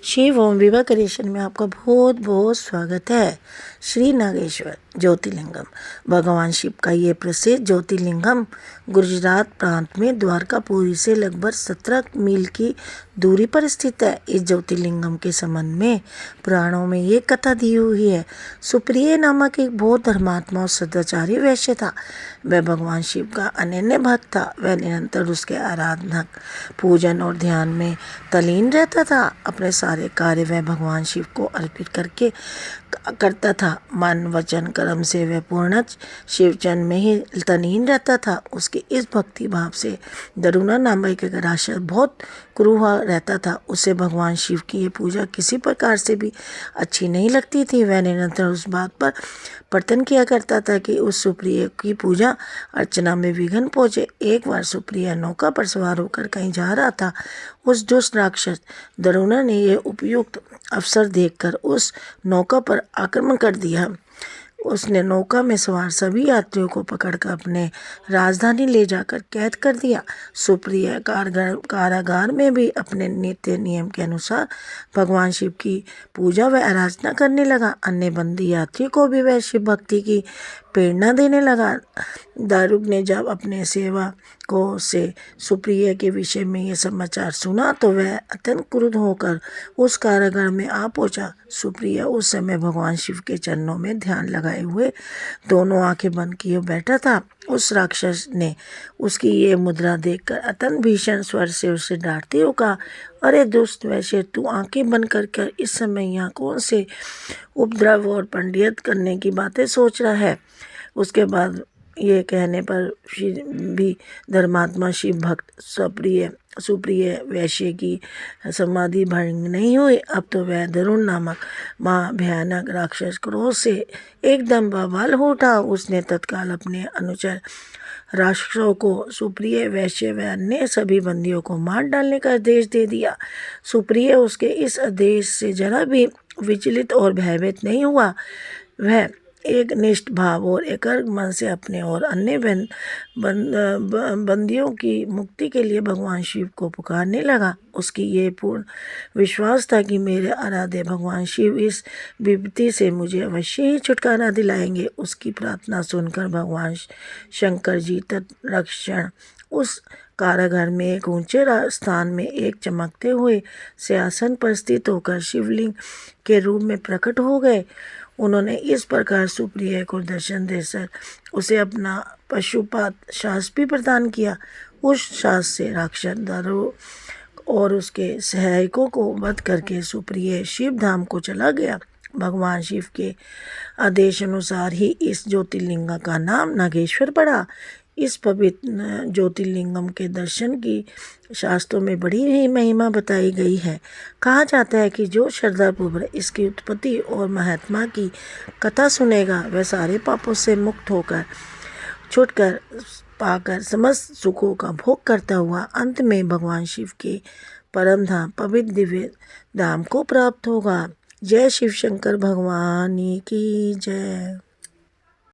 शिव ओम Vibha creation में आपका बहुत बहुत स्वागत है। श्री नागेश्वर ज्योतिर्लिंगम भगवान शिव का ये प्रसिद्ध ज्योतिर्लिंगम गुजरात प्रांत में द्वारकापुरी से लगभग 17 मील की दूरी पर स्थित है। इस ज्योतिर्लिंगम के संबंध में पुराणों में ये कथा दी हुई है। सुप्रिय नामक एक बहुत धर्मात्मा और सदाचारी वैश्य था। वह भगवान शिव का अनन्य भक्त था। वह निरंतर उसके आराधना पूजन और ध्यान में तल्लीन रहता था। अपने सारे कार्य वह भगवान शिव को अर्पित करके करता था। मन वचन कर्म से वह पूर्ण शिवचंद में ही तल्लीन रहता था। उसके इस भक्ति भाव से दरुणा नामक एक राक्षस बहुत क्रूर रहता था। उसे भगवान शिव की ये पूजा किसी प्रकार से भी अच्छी नहीं लगती थी। वह निरंतर उस बात पर प्रयत्न किया करता था कि उस सुप्रिय की पूजा अर्चना में विघ्न पहुंचे। एक बार सुप्रिय नौका पर सवार होकर कहीं जा रहा था। उस दुष्ट राक्षस दरुणा ने यह उपयुक्त अवसर देखकर उस नौका पर आक्रमण कर दिया। उसने नौका में सवार सभी यात्रियों को पकड़कर अपने राजधानी ले जाकर कैद कर दिया। सुप्रिय कारागार में भी अपने नित्य नियम के अनुसार भगवान शिव की पूजा व आराधना करने लगा। अन्य बंदी यात्री को भी वह शिव भक्ति की प्रेरणा देने लगा। दारुक ने जब अपने सेवकों से सुप्रिय के विषय में यह समाचार सुना तो वह अत्यंत क्रुद्ध होकर उस कारागार में आ पहुंचा। सुप्रिय उस समय भगवान शिव के चरणों में ध्यान लगाए हुए दोनों आंखें बंद किए बैठा था। उस राक्षस ने उसकी ये मुद्रा देखकर अत्यंत भीषण स्वर से उसे डांटते हुए कहा, अरे दुष्ट वैश्य, तू आंखें बंद कर इस समय यहाँ कौन से उपद्रव और पंडित करने की बातें सोच रहा है। उसके बाद ये कहने पर भी धर्मात्मा शिव भक्त सुप्रिय वैश्य की समाधि भंग नहीं हुई। अब तो वह दरुण नामक भयानक राक्षस क्रोध से एकदम बवाल हो उठा। उसने तत्काल अपने अनुचर राक्षसों को सुप्रिय वैश्य व अन्य सभी बंदियों को मार डालने का आदेश दे दिया। सुप्रिय उसके इस आदेश से जरा भी विचलित और भयभीत नहीं हुआ। वह एक निष्ठ भाव और एकाग्र मन से अपने और अन्य बंदियों की मुक्ति के लिए भगवान शिव को पुकारने लगा। उसकी ये पूर्ण विश्वास था कि मेरे आराध्य भगवान शिव इस विपत्ति से मुझे अवश्य ही छुटकारा दिलाएंगे। उसकी प्रार्थना सुनकर भगवान शंकर जी तत्क्षण उस कारागार में एक ऊंचे स्थान में एक चमकते हुए सिंहासन पर स्थित होकर शिवलिंग के रूप में प्रकट हो गए। उन्होंने इस प्रकार सुप्रिय को दर्शन देकर उसे अपना पशुपात शास्त्र भी प्रदान किया। उस शास्त्र से राक्षस दारुक और उसके सहायकों को वध करके सुप्रिय शिव धाम को चला गया। भगवान शिव के आदेश अनुसार ही इस ज्योतिर्लिंग का नाम नागेश्वर पड़ा। इस पवित्र ज्योतिर्लिंगम के दर्शन की शास्त्रों में बड़ी ही महिमा बताई गई है। कहा जाता है कि जो श्रद्धापूर्वक इसकी उत्पत्ति और महात्मा की कथा सुनेगा वह सारे पापों से मुक्त होकर छुटकर पाकर समस्त सुखों का भोग करता हुआ अंत में भगवान शिव के परम धाम पवित्र दिव्य धाम को प्राप्त होगा। जय शिव शंकर भगवान की जय।